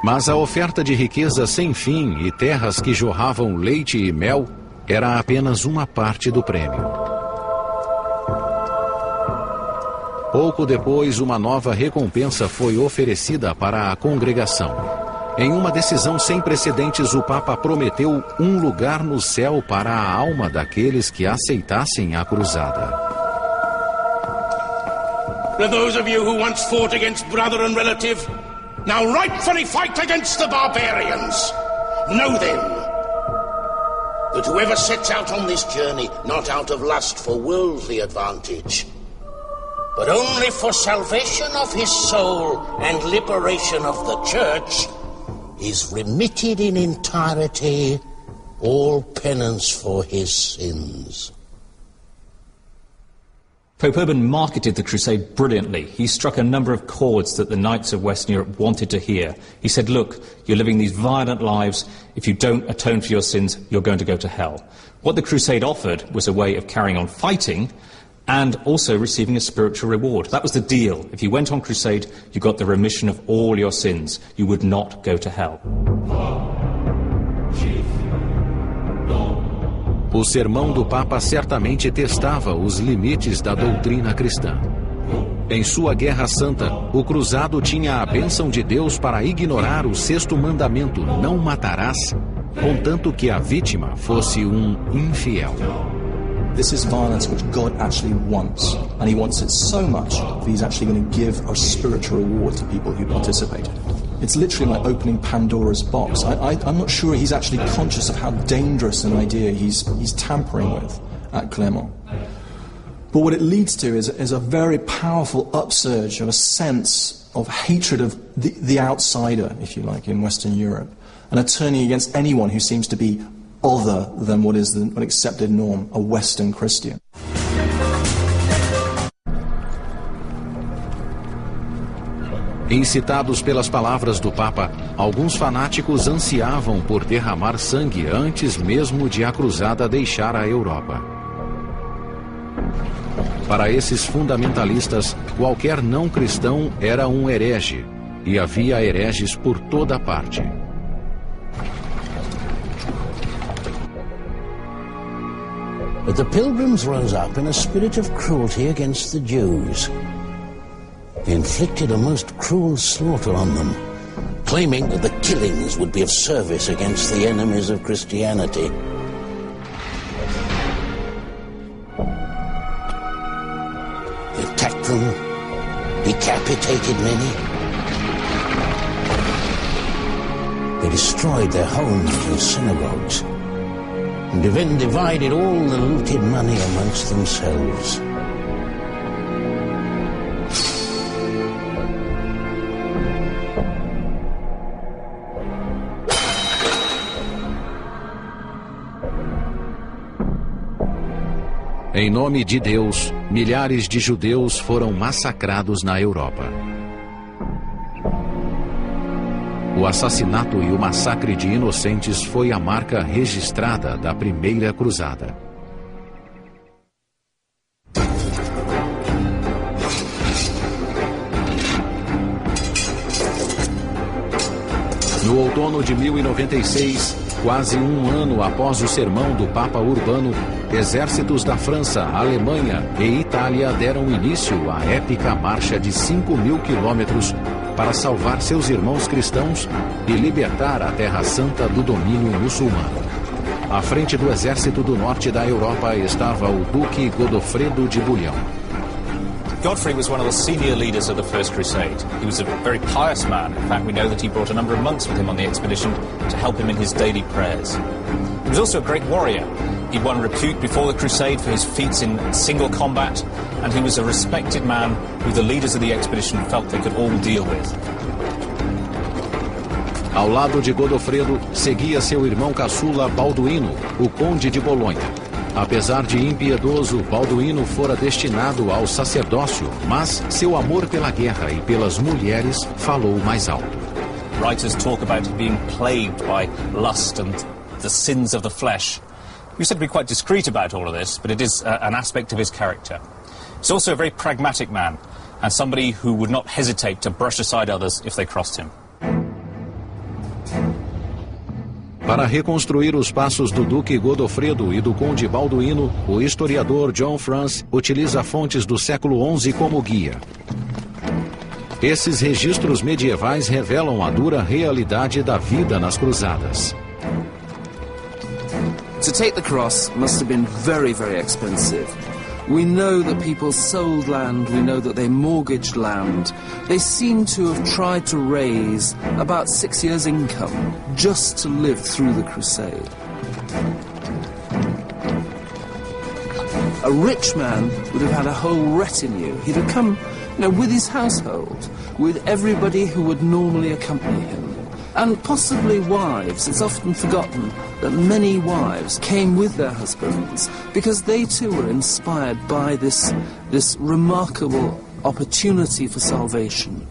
Mas a oferta de riqueza sem fim e terras que jorravam leite e mel era apenas uma parte do prêmio. Pouco depois, uma nova recompensa foi oferecida para a congregação. Em uma decisão sem precedentes, o Papa prometeu um lugar no céu para a alma daqueles que aceitassem a cruzada. For those of you who once fought against brother and relative, now rightfully fight against the barbarians. Know then that whoever sets out on this journey not out of lust for worldly advantage, but only for salvation of his soul and liberation of the church, is remitted in entirety all penance for his sins. Pope Urban marketed the crusade brilliantly. He struck a number of chords that the knights of Western Europe wanted to hear. He said, look, you're living these violent lives. If you don't atone for your sins, you're going to go to hell. What the crusade offered was a way of carrying on fighting and also receiving a spiritual reward. That was the deal. If you went on crusade, you got the remission of all your sins. You would not go to hell. O sermão do Papa certamente testava os limites da doutrina cristã. Em sua guerra santa, o cruzado tinha a bênção de Deus para ignorar o sexto mandamento, não matarás, contanto que a vítima fosse um infiel. This is violence which God actually wants, and he wants it so much that he's actually going to give a spiritual reward to people who participated. It's literally like opening Pandora's box. I'm not sure he's actually conscious of how dangerous an idea he's tampering with at Clermont. But what it leads to is a very powerful upsurge of a sense of hatred of the outsider, if you like, in Western Europe, and a turning against anyone who seems to be other than what is an accepted norm, a Western Christian. Incitados pelas palavras do Papa, alguns fanáticos ansiavam por derramar sangue antes mesmo de a cruzada deixar a Europa. Para esses fundamentalistas, qualquer não cristão era um herege, e havia hereges por toda parte. But the pilgrims rose up in a spirit of cruelty against the Jews. They inflicted a most cruel slaughter on them, claiming that the killings would be of service against the enemies of Christianity. They attacked them, decapitated many. They destroyed their homes and synagogues, and then divided all the looted money amongst themselves. Em nome de Deus, milhares de judeus foram massacrados na Europa. O assassinato e o massacre de inocentes foi a marca registrada da Primeira Cruzada. No outono de 1096, quase um ano após o sermão do Papa Urbano, exércitos da França, Alemanha e Itália deram início à épica marcha de 5.000 quilômetros para salvar seus irmãos cristãos e libertar a Terra Santa do domínio muçulmano. À frente do exército do norte da Europa estava o Duque Godofredo de Bouillon. Godfrey was one of the senior leaders of the First Crusade. He was a very pious man. In fact, we know that he brought a number of monks with him on the expedition to help him in his daily prayers. He was also a great warrior. He'd won repute before the crusade for his feats in single combat, and he was a respected man who the leaders of the expedition felt they could all deal with. Ao lado de Godofredo, seguia seu irmão caçula Balduíno, o conde de Bolonha. Apesar de impiedoso, Balduíno fora destinado ao sacerdócio, mas seu amor pela guerra e pelas mulheres falou mais alto. Writers talk about being plagued by lust and the sins of the flesh. We said to be quite discreet about all of this, but it is an aspect of his character. He's also a very pragmatic man, and somebody who would not hesitate to brush aside others if they crossed him. Para reconstruir os passos do Duque Godofredo e do Conde Balduíno, o historiador John France utiliza fontes do século XI como guia. Esses registros medievais revelam a dura realidade da vida nas cruzadas. To take the cross must have been very, very expensive. We know that people sold land, we know that they mortgaged land. They seem to have tried to raise about 6 years' income just to live through the crusade. A rich man would have had a whole retinue. He'd have come, with his household, with everybody who would normally accompany him. And possibly wives. It's often forgotten that many wives came with their husbands because they too were inspired by this remarkable opportunity for salvation.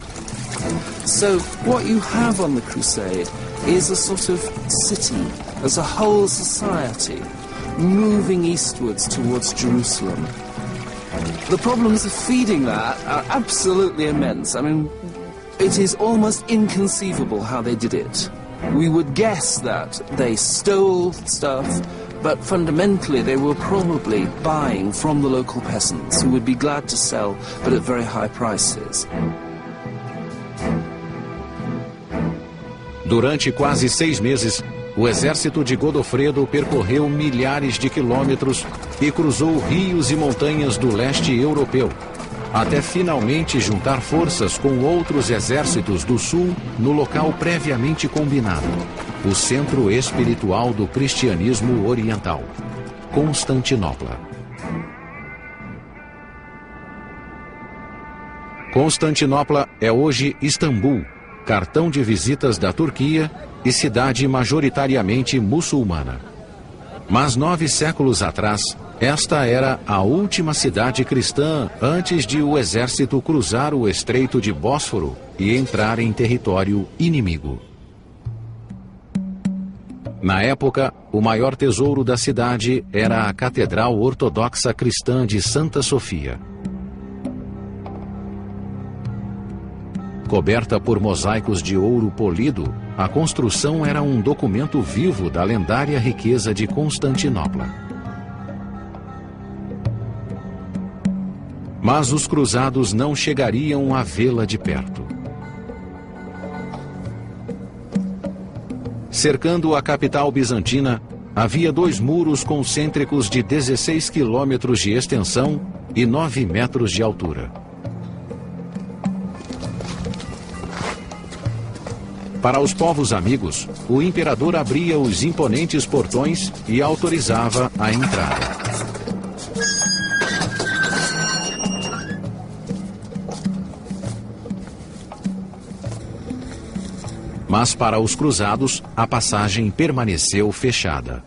So what you have on the crusade is a sort of city, as a whole society, moving eastwards towards Jerusalem. The problems of feeding that are absolutely immense. I mean, it is almost inconceivable how they did it. We would guess that they stole stuff, but fundamentally they were probably buying from the local peasants who would be glad to sell, but at very high prices. Durante quase 6 meses, o exército de Godofredo percorreu milhares de quilômetros e cruzou rios e montanhas do leste europeu, até finalmente juntar forças com outros exércitos do sul no local previamente combinado, o centro espiritual do cristianismo oriental, Constantinopla. Constantinopla é hoje Istambul, cartão de visitas da Turquia e cidade majoritariamente muçulmana. Mas 9 séculos atrás, esta era a última cidade cristã antes de o exército cruzar o Estreito de Bósforo e entrar em território inimigo. Na época, o maior tesouro da cidade era a Catedral Ortodoxa Cristã de Santa Sofia. Coberta por mosaicos de ouro polido, a construção era um documento vivo da lendária riqueza de Constantinopla. Mas os cruzados não chegariam a vê-la de perto. Cercando a capital bizantina, havia 2 muros concêntricos de 16 quilômetros de extensão e 9 metros de altura. Para os povos amigos, o imperador abria os imponentes portões e autorizava a entrada. Mas para os cruzados, a passagem permaneceu fechada.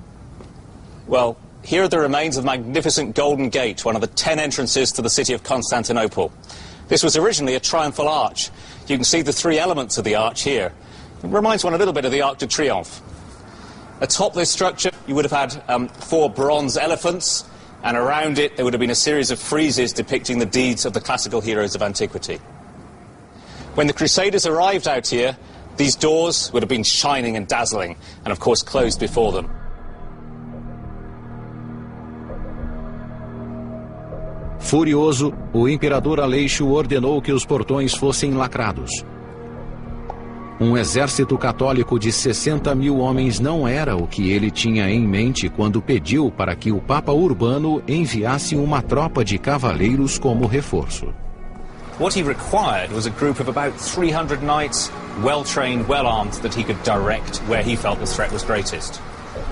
Well, here are the remains of the magnificent Golden Gate, one of the 10 entrances to the city of Constantinople. This was originally a triumphal arch. You can see the 3 elements of the arch here. It reminds one a little bit of the Arc de Triomphe. Atop this structure, you would have had 4 bronze elephants, and around it there would have been a series of friezes depicting the deeds of the classical heroes of antiquity. When the Crusaders arrived out here, these doors would have been shining and dazzling, and of course closed before them. Furioso, o imperador Aleixo ordenou que os portões fossem lacrados. Um exército católico de 60 mil homens não era o que ele tinha em mente quando pediu para que o Papa Urbano enviasse uma tropa de cavaleiros como reforço. What he required was a group of about 300 knights, well-trained, well-armed, that he could direct where he felt the threat was greatest.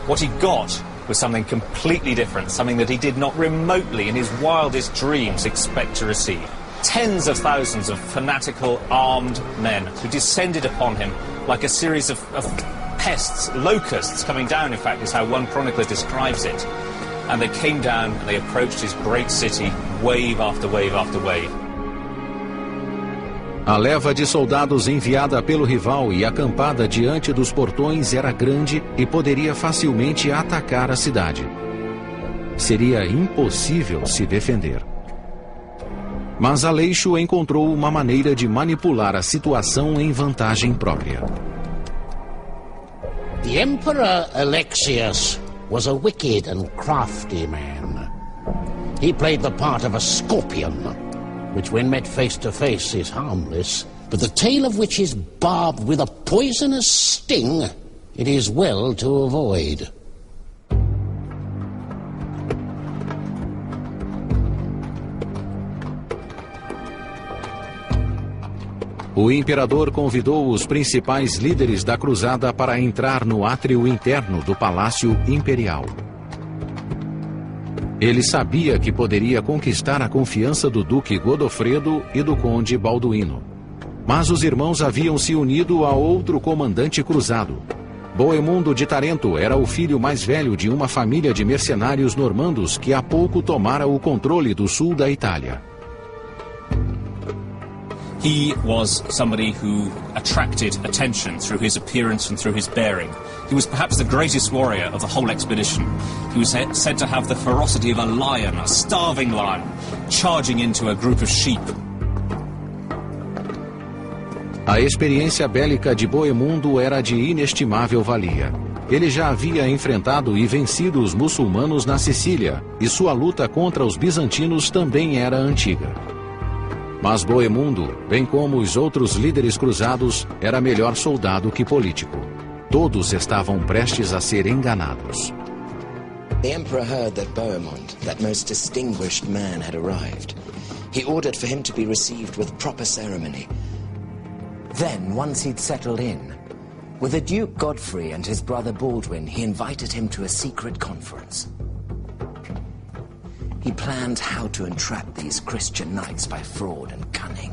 What he got was something completely different, something that he did not remotely in his wildest dreams expect to receive. Tens of thousands of fanatical, armed men who descended upon him like a series of pests, locusts coming down, in fact, is how one chronicler describes it. And they came down and they approached his great city, wave after wave after wave. A leva de soldados enviada pelo rival e acampada diante dos portões era grande e poderia facilmente atacar a cidade. Seria impossível se defender. Mas Aleixo encontrou uma maneira de manipular a situação em vantagem própria. The Emperor Alexius was a wicked and crafty man. He played the part of a scorpion, which when met face to face is harmless, but the tail of which is barbed with a poisonous sting it is well to avoid. O imperador convidou os principais líderes da cruzada para entrar no átrio interno do Palácio Imperial. Ele sabia que poderia conquistar a confiança do Duque Godofredo e do Conde Balduíno. Mas os irmãos haviam se unido a outro comandante cruzado. Boemundo de Tarento era o filho mais velho de uma família de mercenários normandos que há pouco tomara o controle do sul da Itália. He was somebody who attracted attention through his appearance and through his bearing. He was perhaps the greatest warrior of the whole expedition. He was said to have the ferocity of a lion, a starving lion, charging into a group of sheep. A experiência bélica de Boemundo era de inestimável valia. Ele já havia enfrentado e vencido os muçulmanos na Sicília, e sua luta contra os bizantinos também era antiga. Mas Boemundo, bem como os outros líderes cruzados, era melhor soldado que político. Todos estavam prestes a ser enganados. The emperor heard that Bohemond, that most distinguished man, had arrived. He ordered for him to be received with proper ceremony. Then, once he'd settled in, with the Duke Godfrey and his brother Baldwin, he invited him to a secret conference. He planned how to entrap these Christian knights by fraud and cunning.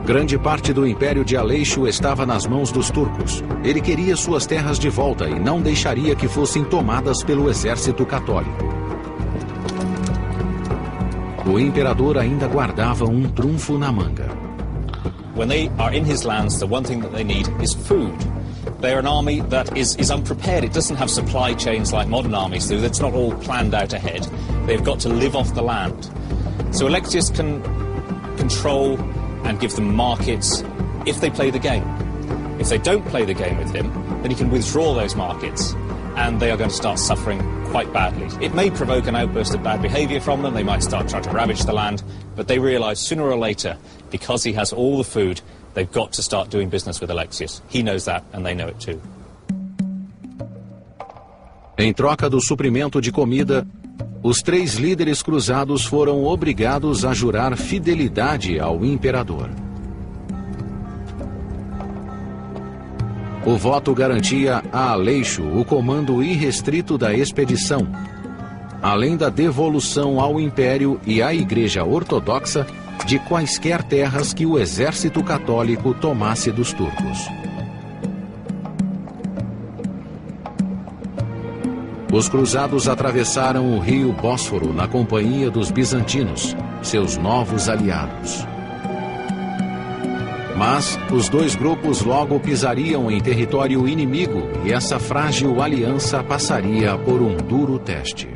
Grande parte do Império de Aleixo estava nas mãos dos turcos. Ele queria suas terras de volta e não deixaria que fossem tomadas pelo exército católico. O imperador ainda guardava um trunfo na manga. When they are in his lands, the one thing that they need is food. They're an army that is unprepared. It doesn't have supply chains like modern armies do. It's not all planned out ahead. They've got to live off the land. So Alexius can control and give them markets if they play the game. If they don't play the game with him, then he can withdraw those markets, and they are going to start suffering quite badly. It may provoke an outburst of bad behavior from them. They might start trying to ravage the land, but they realize sooner or later, because he has all the food, they've got to start doing business with Alexius. He knows that, and they know it too. Em troca do suprimento de comida, os 3 líderes cruzados foram obrigados a jurar fidelidade ao imperador. O voto garantia a Aleixo o comando irrestrito da expedição, além da devolução ao Império e à Igreja Ortodoxa de quaisquer terras que o exército católico tomasse dos turcos. Os cruzados atravessaram o rio Bósforo na companhia dos bizantinos, seus novos aliados. Mas os 2 grupos logo pisariam em território inimigo e essa frágil aliança passaria por um duro teste.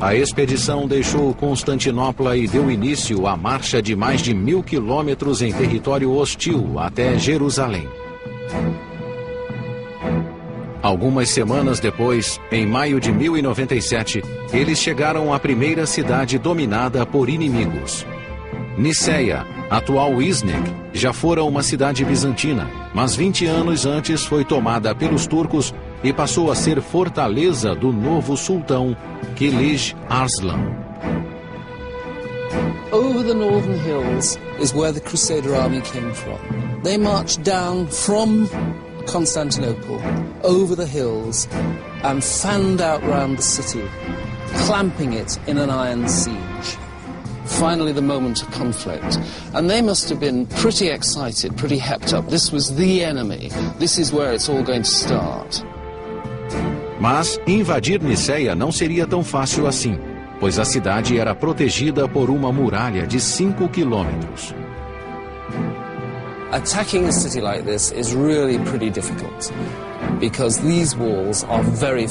A expedição deixou Constantinopla e deu início à marcha de mais de 1000 quilômetros em território hostil até Jerusalém. Algumas semanas depois, em maio de 1097, eles chegaram à primeira cidade dominada por inimigos. Niceia, atual Iznik, já fora uma cidade bizantina, mas 20 anos antes foi tomada pelos turcos e passou a ser fortaleza do novo sultão, Kilij Arslan. Over the northern hills is where the Crusader army came from. They marched down from Constantinople, over the hills, and fanned out round the city, clamping it in an iron siege. Finally, the moment of conflict. And they must have been pretty excited, pretty hepped up. This was the enemy. This is where it's all going to start. Mas invadir Niceia não seria tão fácil assim, pois a cidade era protegida por uma muralha de 5 quilômetros. Attacking a city like this is really pretty difficult, because these walls are very